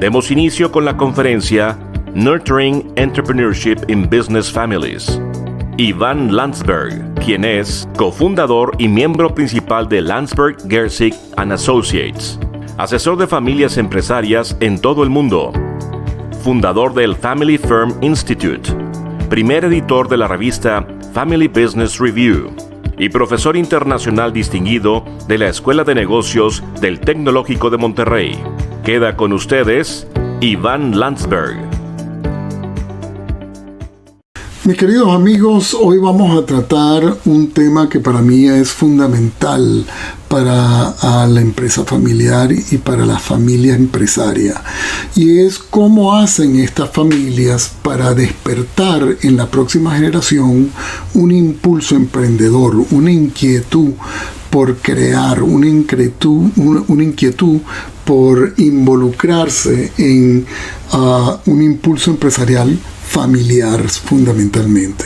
Demos inicio con la conferencia Nurturing Entrepreneurship in Business Families. Iván Landsberg, quien es cofundador y miembro principal de Landsberg, Gersig & Associates, asesor de familias empresarias en todo el mundo, fundador del Family Firm Institute, primer editor de la revista Family Business Review y profesor internacional distinguido de la Escuela de Negocios del Tecnológico de Monterrey. Queda con ustedes Iván Landsberg. Mis queridos amigos, hoy vamos a tratar un tema que para mí es fundamental para la empresa familiar y para la familia empresaria. Y es cómo hacen estas familias para despertar en la próxima generación un impulso emprendedor, una inquietud por crear, una inquietud por involucrarse en un impulso empresarial familiar fundamentalmente.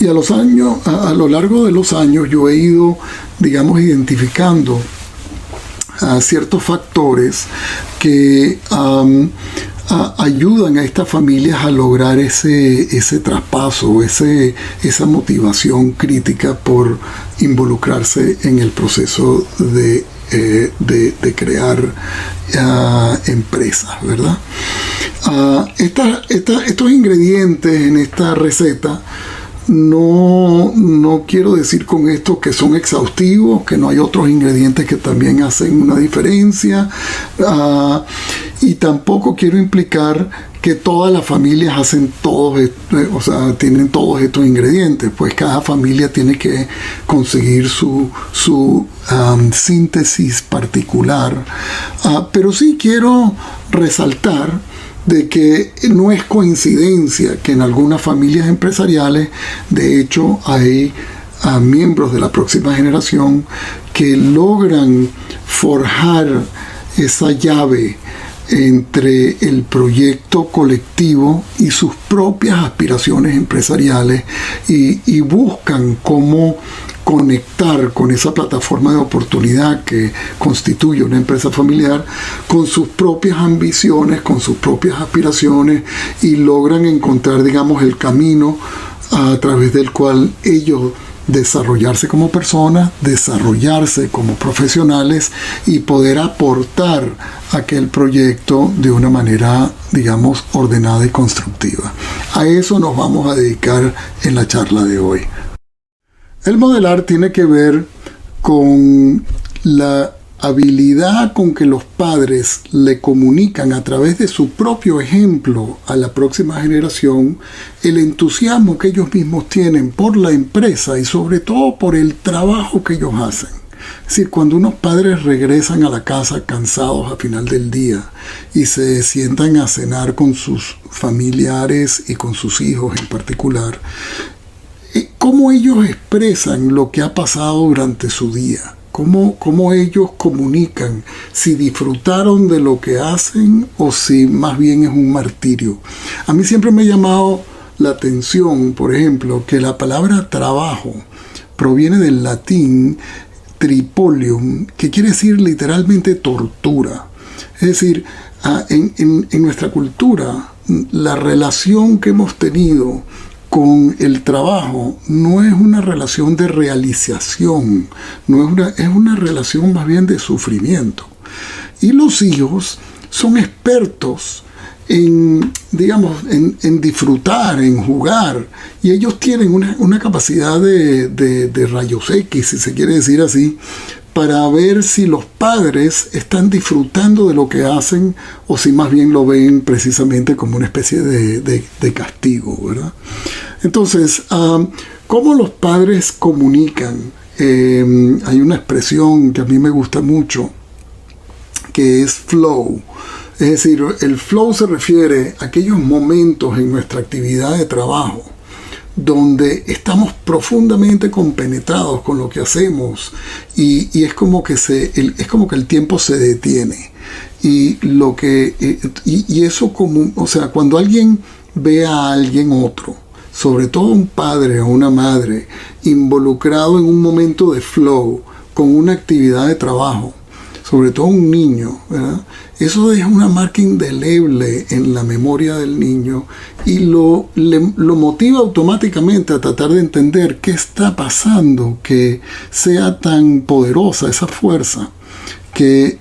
Y a lo largo de los años yo he ido, identificando ciertos factores que ayudan a estas familias a lograr ese traspaso, esa motivación crítica por involucrarse en el proceso de crear empresas, ¿verdad? Estos ingredientes en esta receta no quiero decir con esto que son exhaustivos, que no hay otros ingredientes que también hacen una diferencia, y tampoco quiero implicar que todas las familias tienen todos estos ingredientes, pues cada familia tiene que conseguir su síntesis particular. Pero sí quiero resaltar de que no es coincidencia que en algunas familias empresariales, de hecho, hay miembros de la próxima generación que logran forjar esa llave entre el proyecto colectivo y sus propias aspiraciones empresariales y buscan cómo conectar con esa plataforma de oportunidad que constituye una empresa familiar con sus propias ambiciones, con sus propias aspiraciones, y logran encontrar, el camino a través del cual ellos desarrollarse como personas, desarrollarse como profesionales y poder aportar a aquel proyecto de una manera, ordenada y constructiva. A eso nos vamos a dedicar en la charla de hoy. El modelar tiene que ver con la habilidad con que los padres le comunican a través de su propio ejemplo a la próxima generación el entusiasmo que ellos mismos tienen por la empresa y sobre todo por el trabajo que ellos hacen. Es decir, cuando unos padres regresan a la casa cansados a final del día y se sientan a cenar con sus familiares y con sus hijos en particular, cómo ellos expresan lo que ha pasado durante su día. Cómo ellos comunican si disfrutaron de lo que hacen o si más bien es un martirio. A mí siempre me ha llamado la atención, por ejemplo, que la palabra trabajo proviene del latín tripolium, que quiere decir literalmente tortura. Es decir, en nuestra cultura, la relación que hemos tenido con el trabajo no es una relación de realización, es una relación más bien de sufrimiento. Y los hijos son expertos en disfrutar, en jugar, y ellos tienen una capacidad de rayos X, si se quiere decir así, para ver si los padres están disfrutando de lo que hacen o si más bien lo ven precisamente como una especie de castigo, ¿verdad? Entonces, ¿cómo los padres comunican? Hay una expresión que a mí me gusta mucho, que es flow. Es decir, el flow se refiere a aquellos momentos en nuestra actividad de trabajo donde estamos profundamente compenetrados con lo que hacemos y es como que el tiempo se detiene y eso cuando alguien ve a alguien otro, sobre todo un padre o una madre, involucrado en un momento de flow con una actividad de trabajo, sobre todo un niño, ¿verdad? Eso deja una marca indeleble en la memoria del niño y lo motiva automáticamente a tratar de entender qué está pasando, que sea tan poderosa esa fuerza que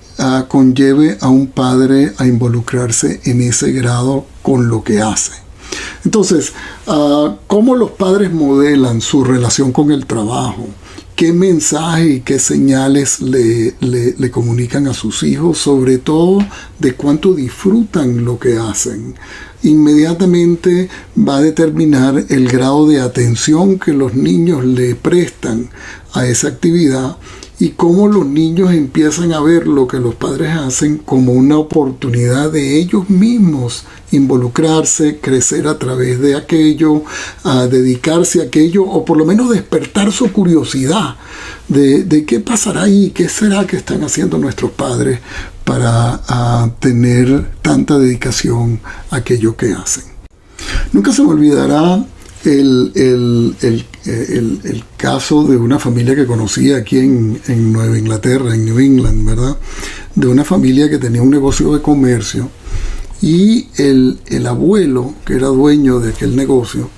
conlleve a un padre a involucrarse en ese grado con lo que hace. Entonces, ¿cómo los padres modelan su relación con el trabajo? ¿Qué mensajes y qué señales le comunican a sus hijos? Sobre todo, de cuánto disfrutan lo que hacen. Inmediatamente va a determinar el grado de atención que los niños le prestan a esa actividad y cómo los niños empiezan a ver lo que los padres hacen como una oportunidad de ellos mismos involucrarse, crecer a través de aquello, a dedicarse a aquello, o por lo menos despertar su curiosidad de qué pasará ahí, qué será que están haciendo nuestros padres para tener tanta dedicación a aquello que hacen. Nunca se me olvidará el caso de una familia que conocí aquí en Nueva Inglaterra, en New England, ¿verdad? De una familia que tenía un negocio de comercio y el abuelo, que era dueño de aquel negocio,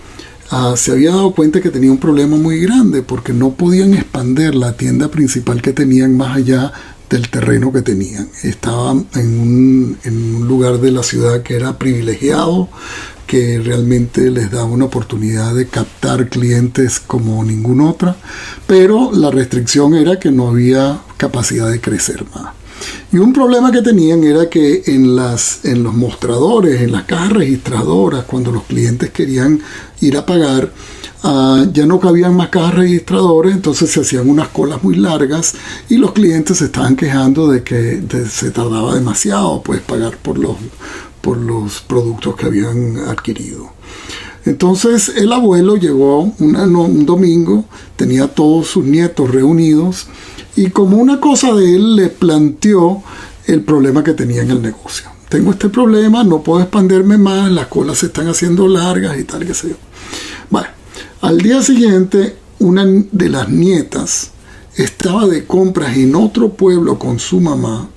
se había dado cuenta que tenía un problema muy grande porque no podían expandir la tienda principal que tenían más allá del terreno que tenían. Estaban en un lugar de la ciudad que era privilegiado, que realmente les daba una oportunidad de captar clientes como ninguna otra, pero la restricción era que no había capacidad de crecer más. Y un problema que tenían era que en los mostradores, en las cajas registradoras, cuando los clientes querían ir a pagar, ya no cabían más cajas registradores, entonces se hacían unas colas muy largas y los clientes se estaban quejando de que se tardaba demasiado pues pagar por los productos que habían adquirido. Entonces el abuelo llegó un domingo, tenía todos sus nietos reunidos y como una cosa de él le planteó el problema que tenía en el negocio. Tengo este problema, no puedo expandirme más, las colas se están haciendo largas y tal, qué sé yo. Bueno, al día siguiente una de las nietas estaba de compras en otro pueblo con su mamá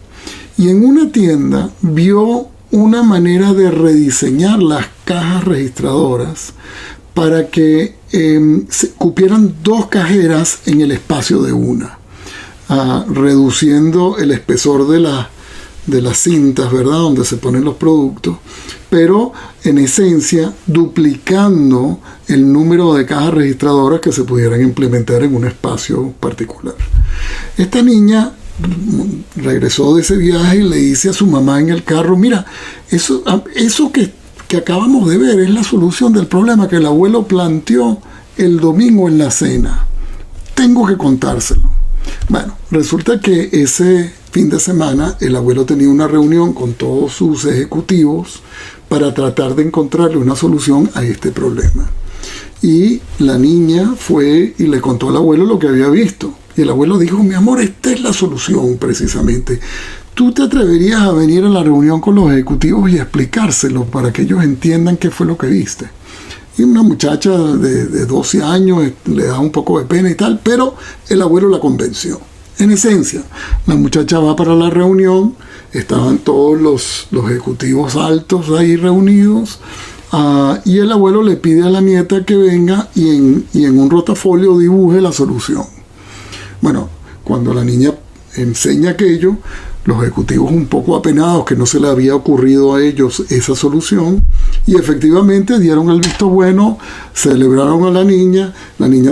y en una tienda vio una manera de rediseñar las cajas registradoras para que se cupieran 2 cajeras en el espacio de una, reduciendo el espesor de las cintas, ¿verdad?, donde se ponen los productos, pero en esencia duplicando el número de cajas registradoras que se pudieran implementar en un espacio particular. Esta niña regresó de ese viaje y le dice a su mamá en el carro: mira, eso que acabamos de ver es la solución del problema que el abuelo planteó el domingo en la cena. Tengo que contárselo. Bueno, resulta que ese fin de semana el abuelo tenía una reunión con todos sus ejecutivos para tratar de encontrarle una solución a este problema. Y la niña fue y le contó al abuelo lo que había visto. Y el abuelo dijo: mi amor, esta es la solución precisamente. ¿Tú te atreverías a venir a la reunión con los ejecutivos y explicárselo para que ellos entiendan qué fue lo que viste? Y una muchacha de 12 años le da un poco de pena y tal, pero el abuelo la convenció. En esencia, la muchacha va para la reunión, estaban todos los ejecutivos altos ahí reunidos, y el abuelo le pide a la nieta que venga y en un rotafolio dibuje la solución. Bueno, cuando la niña enseña aquello, los ejecutivos un poco apenados que no se le había ocurrido a ellos esa solución, y efectivamente dieron el visto bueno, celebraron a la niña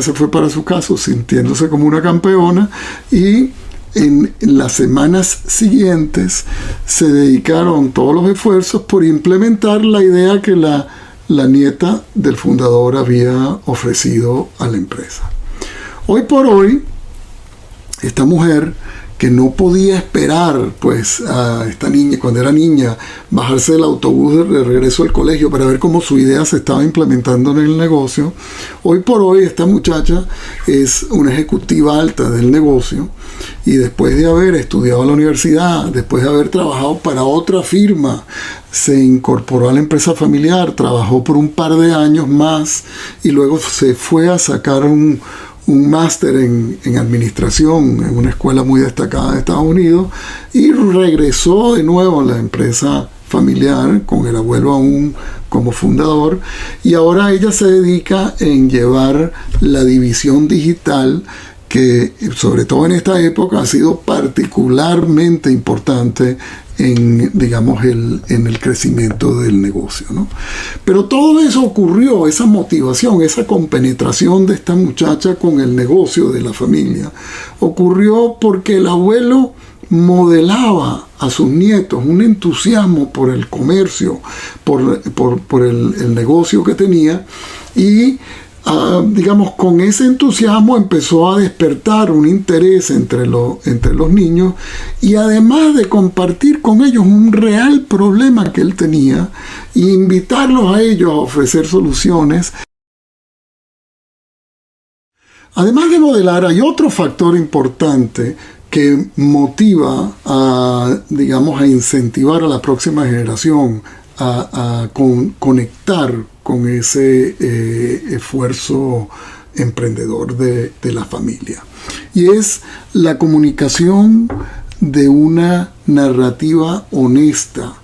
se fue para su casa sintiéndose como una campeona, y en las semanas siguientes se dedicaron todos los esfuerzos por implementar la idea que la nieta del fundador había ofrecido a la empresa. Hoy por hoy, esta mujer, que no podía esperar pues a esta niña, cuando era niña, bajarse del autobús de regreso al colegio para ver cómo su idea se estaba implementando en el negocio, hoy por hoy esta muchacha es una ejecutiva alta del negocio y después de haber estudiado en la universidad, después de haber trabajado para otra firma, se incorporó a la empresa familiar, trabajó por un par de años más y luego se fue a sacar un un máster en administración en una escuela muy destacada de Estados Unidos y regresó de nuevo a la empresa familiar con el abuelo aún como fundador, y ahora ella se dedica en llevar la división digital que sobre todo en esta época ha sido particularmente importante en, digamos, en el crecimiento del negocio, ¿no? Pero todo eso ocurrió, esa motivación, esa compenetración de esta muchacha con el negocio de la familia, ocurrió porque el abuelo modelaba a sus nietos un entusiasmo por el comercio, por el negocio que tenía, y digamos, con ese entusiasmo empezó a despertar un interés entre los niños, y además de compartir con ellos un real problema que él tenía e invitarlos a ellos a ofrecer soluciones. Además de modelar, hay otro factor importante que motiva digamos, a incentivar a la próxima generación a conectar con ese esfuerzo emprendedor de la familia. Y es la comunicación de una narrativa honesta,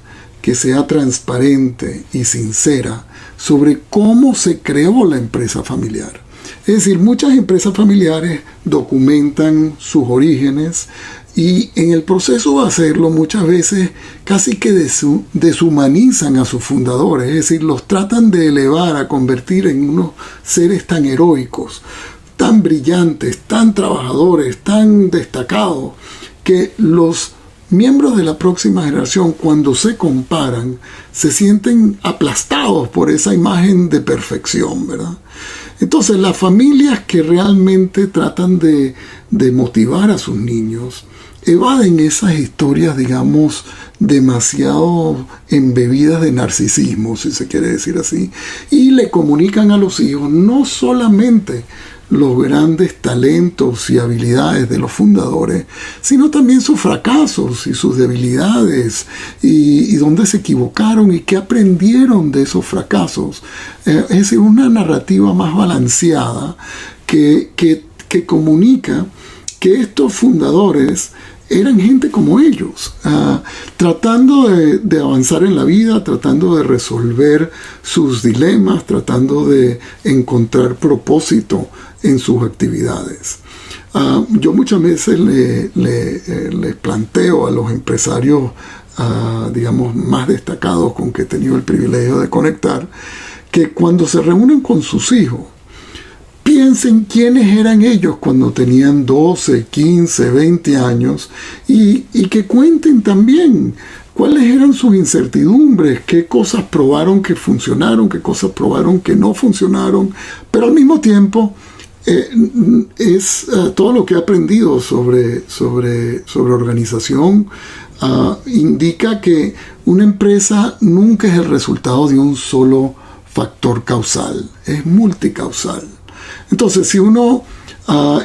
que sea transparente y sincera sobre cómo se creó la empresa familiar. Es decir, muchas empresas familiares documentan sus orígenes y en el proceso de hacerlo muchas veces casi que deshumanizan a sus fundadores, es decir, los tratan de elevar a convertir en unos seres tan heroicos, tan brillantes, tan trabajadores, tan destacados, que los miembros de la próxima generación, cuando se comparan, se sienten aplastados por esa imagen de perfección, ¿verdad? Entonces, las familias que realmente tratan de motivar a sus niños evaden esas historias, digamos, demasiado embebidas de narcisismo, si se quiere decir así, y le comunican a los hijos no solamente los grandes talentos y habilidades de los fundadores, sino también sus fracasos y sus debilidades, y dónde se equivocaron y qué aprendieron de esos fracasos. Es decir, una narrativa más balanceada que comunica que estos fundadores eran gente como ellos, tratando de avanzar en la vida, tratando de resolver sus dilemas, tratando de encontrar propósito en sus actividades. Yo muchas veces les planteo a los empresarios, digamos, más destacados con que he tenido el privilegio de conectar, que cuando se reúnen con sus hijos, piensen quiénes eran ellos cuando tenían 12, 15, 20 años y que cuenten también cuáles eran sus incertidumbres, qué cosas probaron que funcionaron, qué cosas probaron que no funcionaron, pero al mismo tiempo es todo lo que he aprendido sobre organización. Indica que una empresa nunca es el resultado de un solo factor causal, es multicausal. Entonces, si uno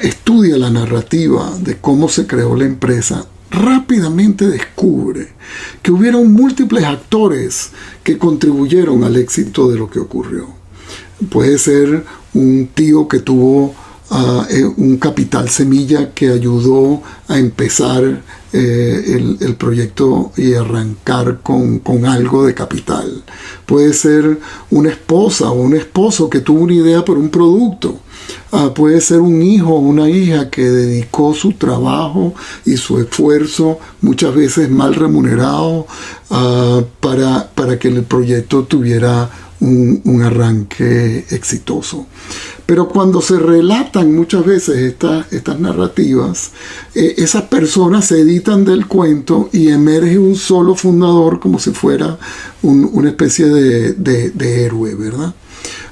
estudia la narrativa de cómo se creó la empresa, rápidamente descubre que hubieron múltiples actores que contribuyeron al éxito de lo que ocurrió. Puede ser un tío que tuvo un capital semilla que ayudó a empezar el proyecto y arrancar con algo de capital. Puede ser una esposa o un esposo que tuvo una idea por un producto. Puede ser un hijo o una hija que dedicó su trabajo y su esfuerzo, muchas veces mal remunerado, para que el proyecto tuviera un arranque exitoso. Pero cuando se relatan muchas veces estas narrativas, esas personas se editan del cuento y emerge un solo fundador como si fuera una especie de héroe, ¿verdad?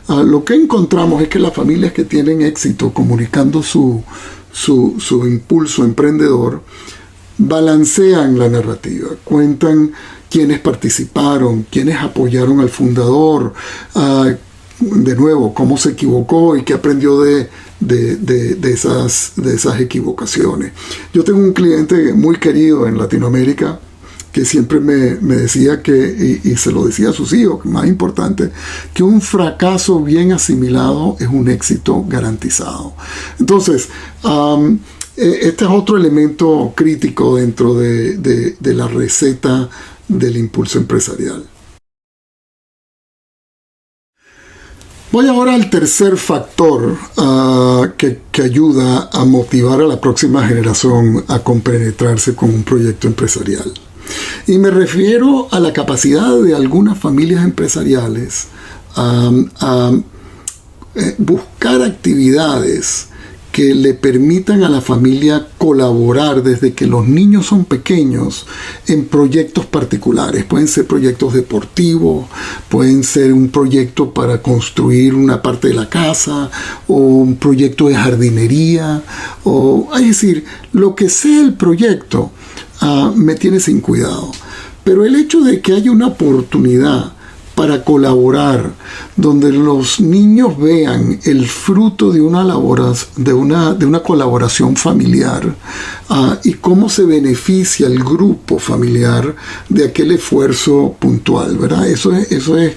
Lo que encontramos es que las familias que tienen éxito comunicando su impulso emprendedor balancean la narrativa, cuentan quiénes participaron, quiénes apoyaron al fundador, de nuevo, cómo se equivocó y qué aprendió de esas equivocaciones. Yo tengo un cliente muy querido en Latinoamérica que siempre me decía y se lo decía a sus hijos, más importante, que un fracaso bien asimilado es un éxito garantizado. Entonces, este es otro elemento crítico dentro de la receta del impulso empresarial. Voy ahora al tercer factor que ayuda a motivar a la próxima generación a compenetrarse con un proyecto empresarial. Y me refiero a la capacidad de algunas familias empresariales a buscar actividades que le permitan a la familia colaborar desde que los niños son pequeños en proyectos particulares. Pueden ser proyectos deportivos, pueden ser un proyecto para construir una parte de la casa, o un proyecto de jardinería, es decir, lo que sea el proyecto me tiene sin cuidado. Pero el hecho de que haya una oportunidad para colaborar, donde los niños vean el fruto de una colaboración familiar y cómo se beneficia el grupo familiar de aquel esfuerzo puntual, ¿verdad? Eso es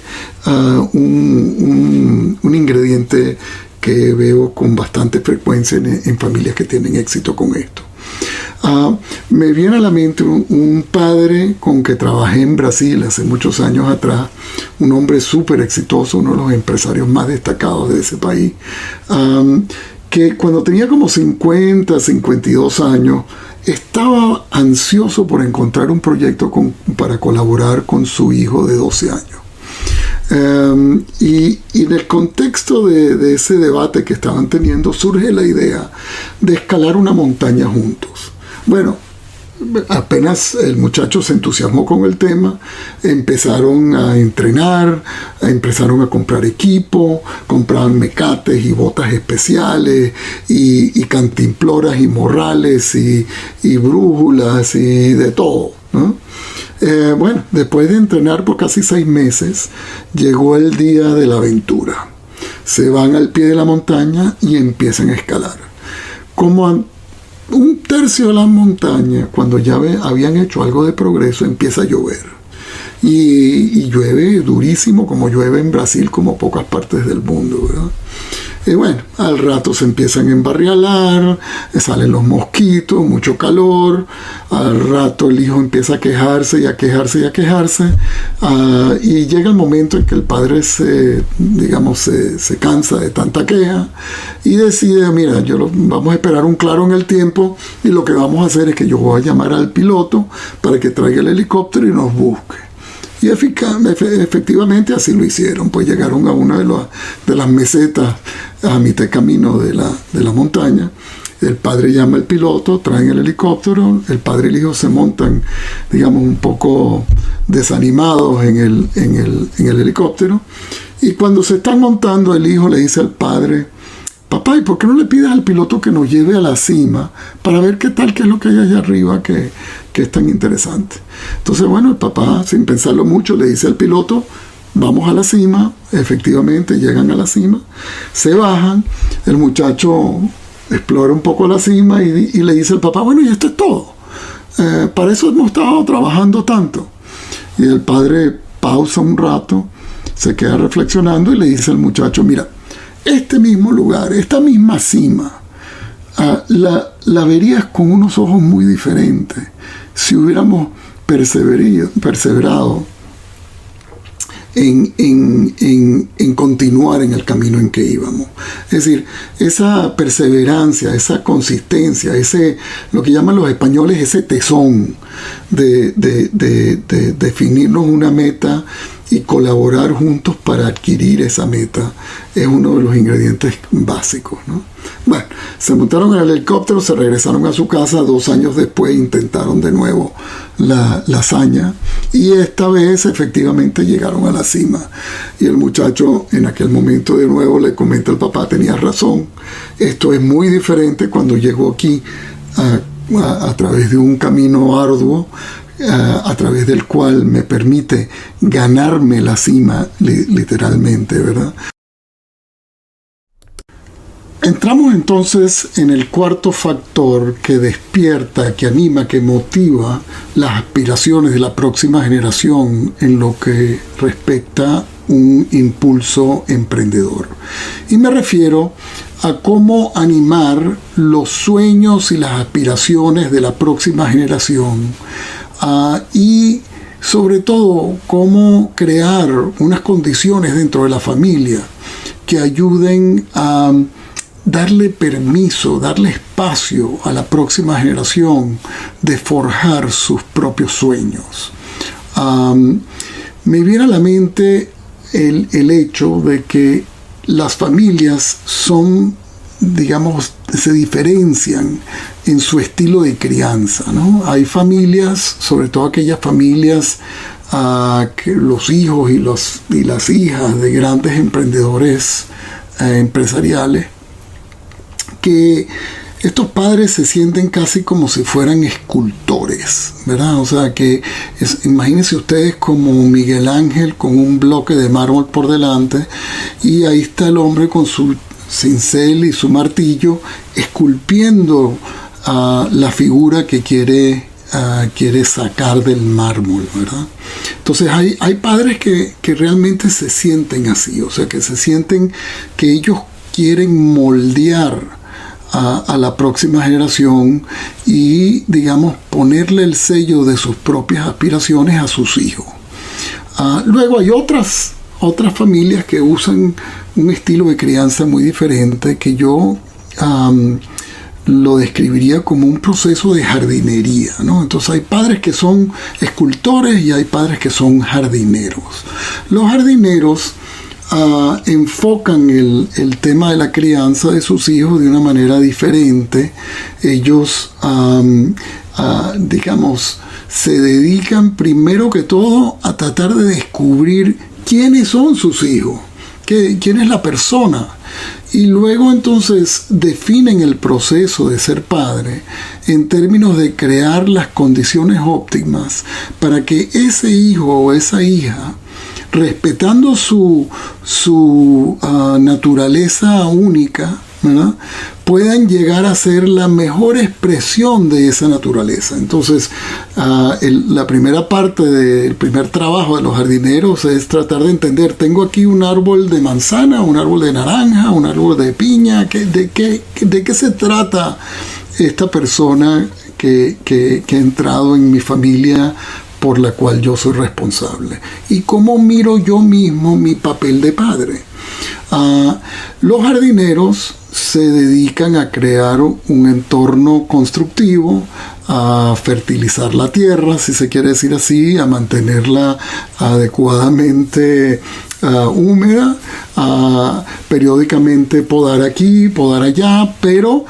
un ingrediente que veo con bastante frecuencia en familias que tienen éxito con esto. Me viene a la mente un padre con que trabajé en Brasil hace muchos años atrás, un hombre súper exitoso, uno de los empresarios más destacados de ese país, que cuando tenía como 50, 52 años, estaba ansioso por encontrar un proyecto para colaborar con su hijo de 12 años. Y en el contexto de ese debate que estaban teniendo, surge la idea de escalar una montaña juntos. Bueno, apenas el muchacho se entusiasmó con el tema, empezaron a entrenar, empezaron a comprar equipo, compraban mecates y botas especiales y cantimploras y morrales y brújulas y de todo, ¿no? Bueno, después de entrenar por casi 6 meses, llegó el día de la aventura. Se van al pie de la montaña y empiezan a escalar. Como a un tercio de la montaña, cuando ya habían hecho algo de progreso, empieza a llover. Y llueve durísimo, como llueve en Brasil, como pocas partes del mundo, ¿verdad? Y bueno, al rato se empiezan a embarrialar, salen los mosquitos, mucho calor. Al rato el hijo empieza a quejarse y a quejarse y a quejarse. Y llega el momento en que el padre se cansa de tanta queja y decide, mira, vamos a esperar un claro en el tiempo y lo que vamos a hacer es que yo voy a llamar al piloto para que traiga el helicóptero y nos busque. Y efectivamente así lo hicieron, pues llegaron a una de las mesetas a mitad de camino de la montaña. El padre llama al piloto, traen el helicóptero, el padre y el hijo se montan, digamos, un poco desanimados en el helicóptero. Y cuando se están montando, el hijo le dice al padre, papá, ¿y por qué no le pides al piloto que nos lleve a la cima para ver qué es lo que hay allá arriba que es tan interesante? Entonces, bueno, el papá, sin pensarlo mucho, le dice al piloto, vamos a la cima. Efectivamente, llegan a la cima, se bajan, el muchacho explora un poco la cima y le dice al papá, bueno, y esto es todo. Para eso hemos estado trabajando tanto. Y el padre pausa un rato, se queda reflexionando y le dice al muchacho, mira, este mismo lugar, esta misma cima, la verías con unos ojos muy diferentes si hubiéramos perseverado en continuar en el camino en que íbamos. Es decir, esa perseverancia, esa consistencia, lo que llaman los españoles, ese tesón de definirnos una meta y colaborar juntos para adquirir esa meta, es uno de los ingredientes básicos, ¿no? Bueno, se montaron en el helicóptero, se regresaron a su casa. 2 años después intentaron de nuevo la hazaña y esta vez efectivamente llegaron a la cima. Y el muchacho en aquel momento de nuevo le comenta al papá, tenía razón, esto es muy diferente cuando llego aquí a través de un camino arduo, a través del cual me permite ganarme la cima literalmente, ¿verdad? Entramos entonces en el cuarto factor que despierta, que anima, que motiva las aspiraciones de la próxima generación en lo que respecta a un impulso emprendedor. Y me refiero a cómo animar los sueños y las aspiraciones de la próxima generación y sobre todo cómo crear unas condiciones dentro de la familia que ayuden a darle permiso, darle espacio a la próxima generación de forjar sus propios sueños. Me viene a la mente el hecho de que las familias son, digamos, se diferencian en su estilo de crianza, ¿no? Hay familias, sobre todo aquellas familias que los hijos y las hijas de grandes emprendedores empresariales, que estos padres se sienten casi como si fueran escultores, ¿verdad? O sea, imagínense ustedes como Miguel Ángel con un bloque de mármol por delante, y ahí está el hombre con su cincel y su martillo esculpiendo la figura que quiere sacar del mármol, ¿verdad? Entonces hay padres que realmente se sienten así, o sea, que se sienten que ellos quieren moldear a la próxima generación y, digamos, ponerle el sello de sus propias aspiraciones a sus hijos. Luego hay otras familias que usan un estilo de crianza muy diferente, que yo lo describiría como un proceso de jardinería, ¿no? Entonces hay padres que son escultores y hay padres que son jardineros. Los jardineros enfocan el tema de la crianza de sus hijos de una manera diferente. Ellos, digamos, se dedican primero que todo a tratar de descubrir quiénes son sus hijos, quién es la persona, y luego entonces definen el proceso de ser padre en términos de crear las condiciones óptimas para que ese hijo o esa hija, respetando su naturaleza única, ¿verdad?, puedan llegar a ser la mejor expresión de esa naturaleza. Entonces, la primera parte del primer trabajo de los jardineros es tratar de entender, tengo aquí un árbol de manzana, un árbol de naranja, un árbol de piña, ¿de qué se trata esta persona que ha entrado en mi familia por la cual yo soy responsable? ¿Y cómo miro yo mismo mi papel de padre? Los jardineros se dedican a crear un entorno constructivo, a fertilizar la tierra, si se quiere decir así, a mantenerla adecuadamente húmeda, periódicamente podar aquí, podar allá, pero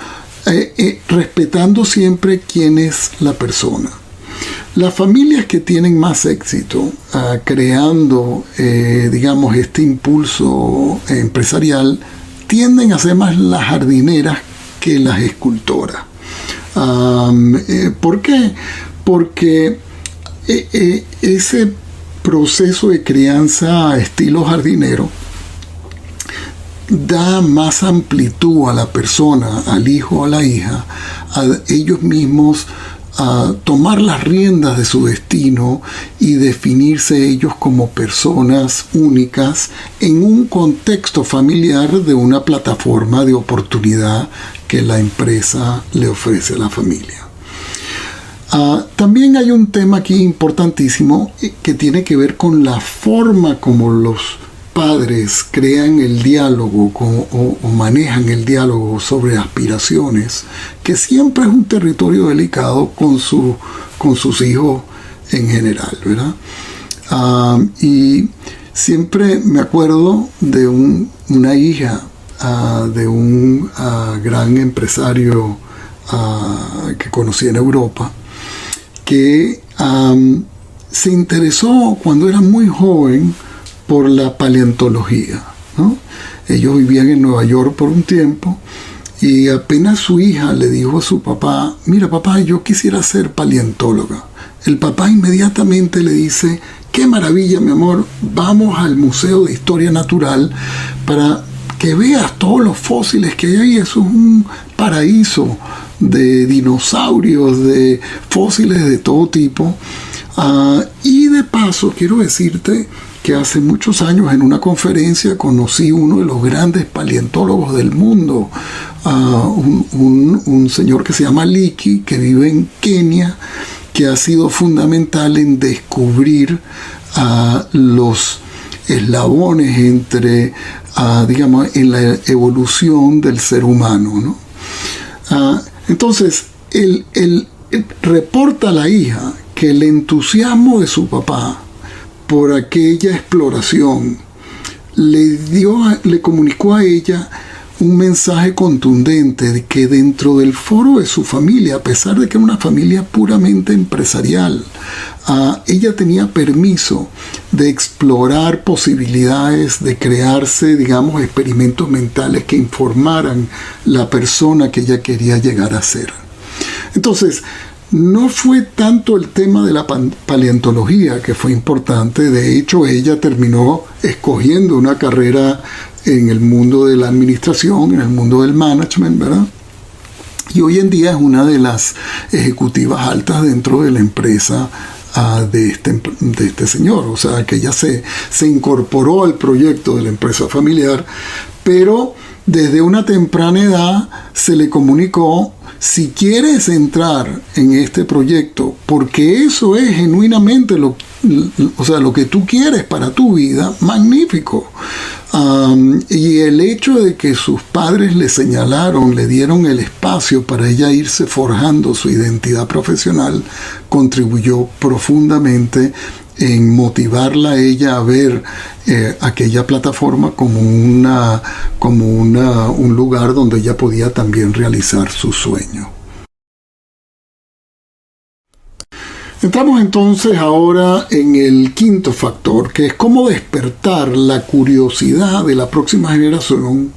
respetando siempre quién es la persona. Las familias que tienen más éxito creando, digamos, este impulso empresarial tienden a ser más las jardineras que las escultoras. ¿Por qué? Porque ese proceso de crianza a estilo jardinero da más amplitud a la persona, al hijo o a la hija, a ellos mismos, a tomar las riendas de su destino y definirse ellos como personas únicas en un contexto familiar de una plataforma de oportunidad que la empresa le ofrece a la familia. También hay un tema aquí importantísimo que tiene que ver con la forma como los padres crean el diálogo o manejan el diálogo sobre aspiraciones, que siempre es un territorio delicado con sus hijos en general, ¿verdad? Y siempre me acuerdo de una hija de un gran empresario que conocí en Europa, que se interesó cuando era muy joven por la paleontología, ¿no? Ellos vivían en Nueva York por un tiempo y apenas su hija le dijo a su papá, mira papá, yo quisiera ser paleontóloga. El papá inmediatamente le dice, qué maravilla mi amor, vamos al Museo de Historia Natural para que veas todos los fósiles que hay ahí. Eso es un paraíso de dinosaurios, de fósiles de todo tipo. Y de paso quiero decirte que hace muchos años en una conferencia conocí uno de los grandes paleontólogos del mundo, un señor que se llama Liki, que vive en Kenia, que ha sido fundamental en descubrir los eslabones entre, digamos, en la evolución del ser humano, ¿no? Entonces, él reporta a la hija que el entusiasmo de su papá por aquella exploración le comunicó a ella un mensaje contundente de que dentro del foro de su familia, a pesar de que era una familia puramente empresarial, ella tenía permiso de explorar posibilidades, de crearse, digamos, experimentos mentales que informaran la persona que ella quería llegar a ser. Entonces, no fue tanto el tema de la paleontología que fue importante. De hecho, ella terminó escogiendo una carrera en el mundo de la administración, en el mundo del management, ¿verdad? Y hoy en día es una de las ejecutivas altas dentro de la empresa de este señor. O sea, que ella se incorporó al proyecto de la empresa familiar, pero desde una temprana edad se le comunicó: si quieres entrar en este proyecto, porque eso es genuinamente lo que tú quieres para tu vida, magnífico. Y el hecho de que sus padres le señalaron, le dieron el espacio para ella irse forjando su identidad profesional, contribuyó profundamente en motivarla a ella a ver aquella plataforma como un lugar donde ella podía también realizar su sueño. Entramos entonces ahora en el quinto factor, que es cómo despertar la curiosidad de la próxima generación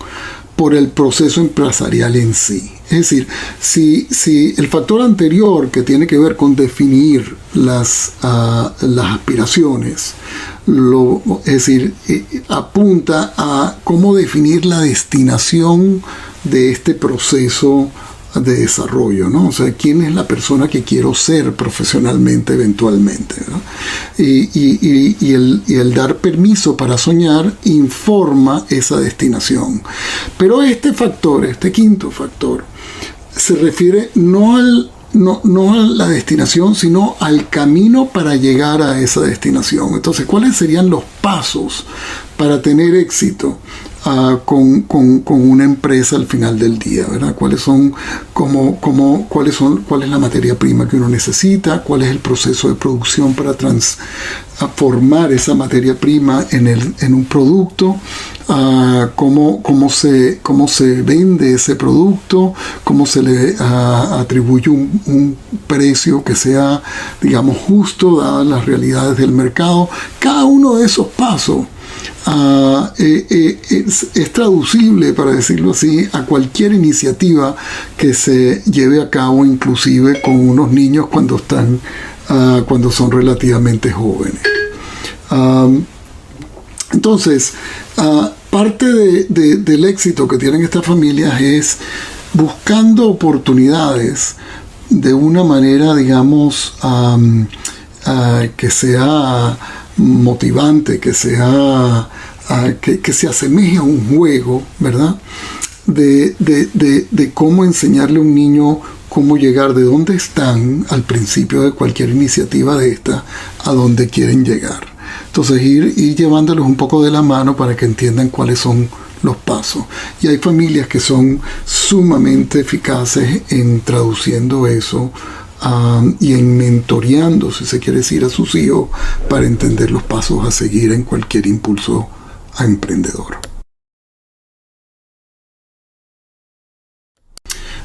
por el proceso empresarial en sí. Es decir, si el factor anterior, que tiene que ver con definir las aspiraciones, apunta a cómo definir la destinación de este proceso de desarrollo, ¿no? O sea, quién es la persona que quiero ser profesionalmente eventualmente, ¿no? Y el dar permiso para soñar informa esa destinación. Pero este quinto factor, se refiere no a la destinación, sino al camino para llegar a esa destinación. Entonces, ¿cuáles serían los pasos para tener éxito con una empresa al final del día, ¿verdad? ¿Cuál es la materia prima que uno necesita? ¿Cuál es el proceso de producción para transformar esa materia prima en un producto? ¿Cómo se vende ese producto? ¿Cómo se le atribuye un precio que sea, digamos, justo dadas las realidades del mercado? Cada uno de esos pasos es traducible, para decirlo así, a cualquier iniciativa que se lleve a cabo, inclusive con unos niños cuando son relativamente jóvenes. Entonces, parte del éxito que tienen estas familias es buscando oportunidades de una manera, digamos, que sea motivante, que se asemeje a un juego, ¿verdad? De cómo enseñarle a un niño cómo llegar de donde están al principio de cualquier iniciativa de esta a donde quieren llegar. Entonces ir llevándolos un poco de la mano para que entiendan cuáles son los pasos. Y hay familias que son sumamente eficaces en traduciendo eso y en mentoreando, si se quiere decir, a sus hijos para entender los pasos a seguir en cualquier impulso emprendedor.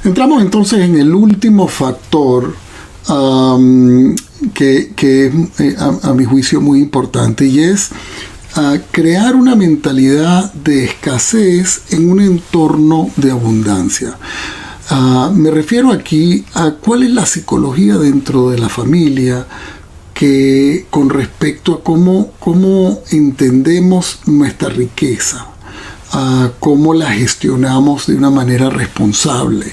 Entramos entonces en el último factor que es a mi juicio muy importante, y es crear una mentalidad de escasez en un entorno de abundancia. Me refiero aquí a cuál es la psicología dentro de la familia con respecto a cómo entendemos nuestra riqueza. cómo la gestionamos de una manera responsable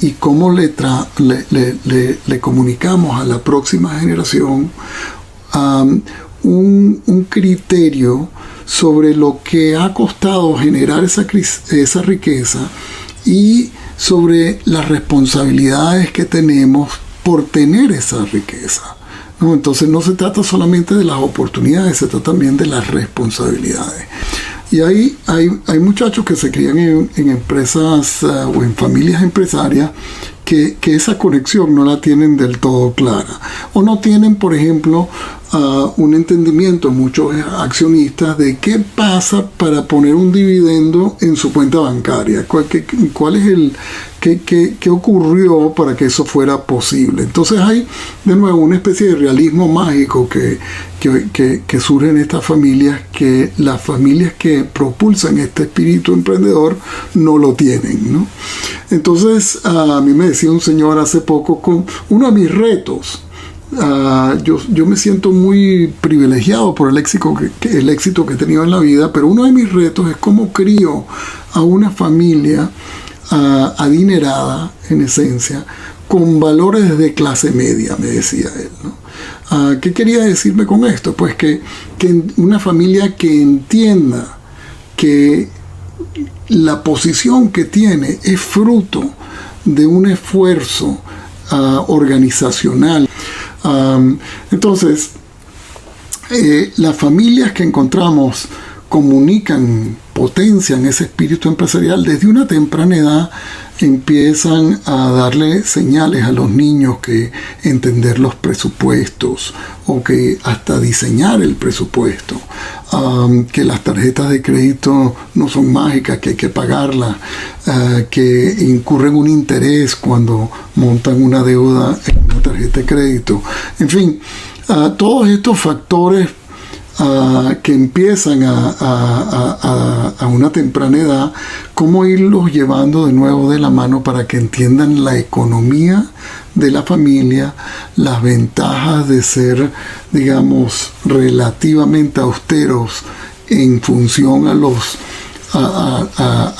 y cómo le comunicamos a la próxima generación un criterio sobre lo que ha costado generar esa riqueza y sobre las responsabilidades que tenemos por tener esa riqueza, ¿no? Entonces no se trata solamente de las oportunidades, se trata también de las responsabilidades. Y hay muchachos que se crían en empresas o en familias empresarias que esa conexión no la tienen del todo clara. O no tienen, por ejemplo, un entendimiento, muchos accionistas, de qué pasa para poner un dividendo en su cuenta bancaria. ¿Cuál es qué ocurrió para que eso fuera posible? Entonces hay, de nuevo, una especie de realismo mágico que surge en estas familias, que las familias que propulsan este espíritu emprendedor no lo tienen, ¿no? Entonces, a mí me decía un señor hace poco, con uno de mis retos, yo me siento muy privilegiado por el éxito que he tenido en la vida, pero uno de mis retos es cómo crío a una familia adinerada, en esencia, con valores de clase media, me decía él, ¿no? ¿Qué quería decirme con esto? Pues que una familia que entienda que la posición que tiene es fruto de un esfuerzo organizacional. Entonces, las familias que encontramos comunican, potencian ese espíritu empresarial desde una temprana edad, empiezan a darle señales a los niños que entender los presupuestos o que hasta diseñar el presupuesto, que las tarjetas de crédito no son mágicas, que hay que pagarlas, que incurren un interés cuando montan una deuda en una tarjeta de crédito. En fin, todos estos factores que empiezan a una temprana edad, cómo irlos llevando de nuevo de la mano para que entiendan la economía de la familia, las ventajas de ser, digamos, relativamente austeros en función a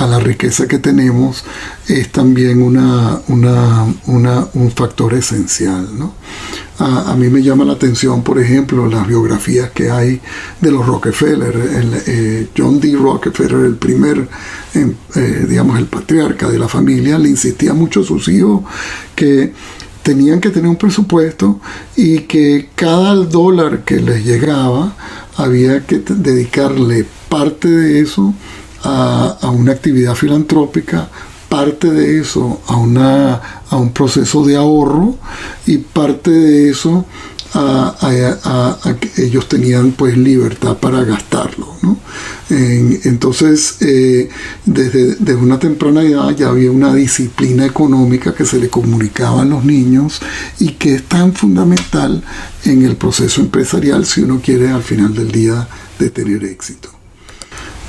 la riqueza que tenemos, es también un factor esencial, ¿no? A mí me llama la atención, por ejemplo, las biografías que hay de los Rockefeller. John D. Rockefeller, el primer, digamos, el patriarca de la familia, le insistía mucho a sus hijos que tenían que tener un presupuesto y que cada $1 que les llegaba había que dedicarle parte de eso a una actividad filantrópica, parte de eso a un proceso de ahorro y parte de eso a que ellos tenían pues libertad para gastarlo, ¿no? Entonces desde una temprana edad ya había una disciplina económica que se le comunicaba a los niños y que es tan fundamental en el proceso empresarial si uno quiere al final del día de tener éxito.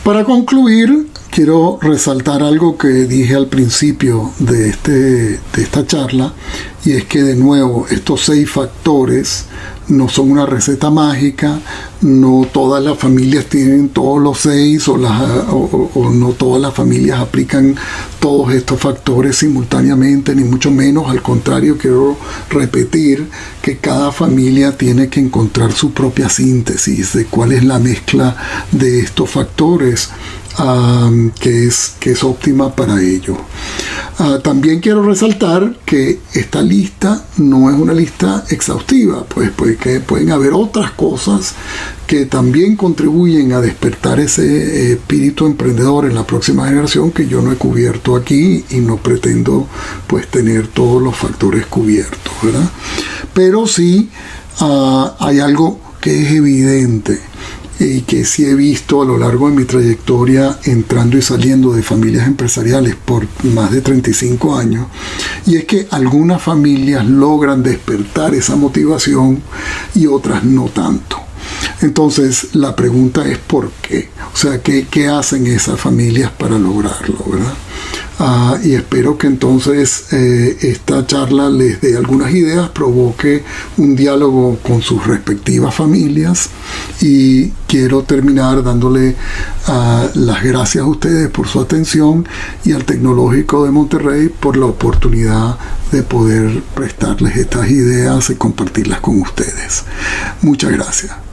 Para concluir, quiero resaltar algo que dije al principio de esta charla, y es que, de nuevo, estos 6 factores no son una receta mágica, no todas las familias tienen todos los 6 o no todas las familias aplican todos estos factores simultáneamente, ni mucho menos. Al contrario, quiero repetir que cada familia tiene que encontrar su propia síntesis de cuál es la mezcla de estos factores que es óptima para ello. También quiero resaltar que esta lista no es una lista exhaustiva, pues pueden haber otras cosas que también contribuyen a despertar ese espíritu emprendedor en la próxima generación que yo no he cubierto aquí y no pretendo pues tener todos los factores cubiertos, ¿verdad? Pero sí hay algo que es evidente y que sí he visto a lo largo de mi trayectoria entrando y saliendo de familias empresariales por más de 35 años, y es que algunas familias logran despertar esa motivación y otras no tanto. Entonces la pregunta es ¿por qué? O sea, ¿qué hacen esas familias para lograrlo, verdad? y espero que entonces esta charla les dé algunas ideas, provoque un diálogo con sus respectivas familias, y quiero terminar dándole las gracias a ustedes por su atención y al Tecnológico de Monterrey por la oportunidad de poder prestarles estas ideas y compartirlas con ustedes. Muchas gracias.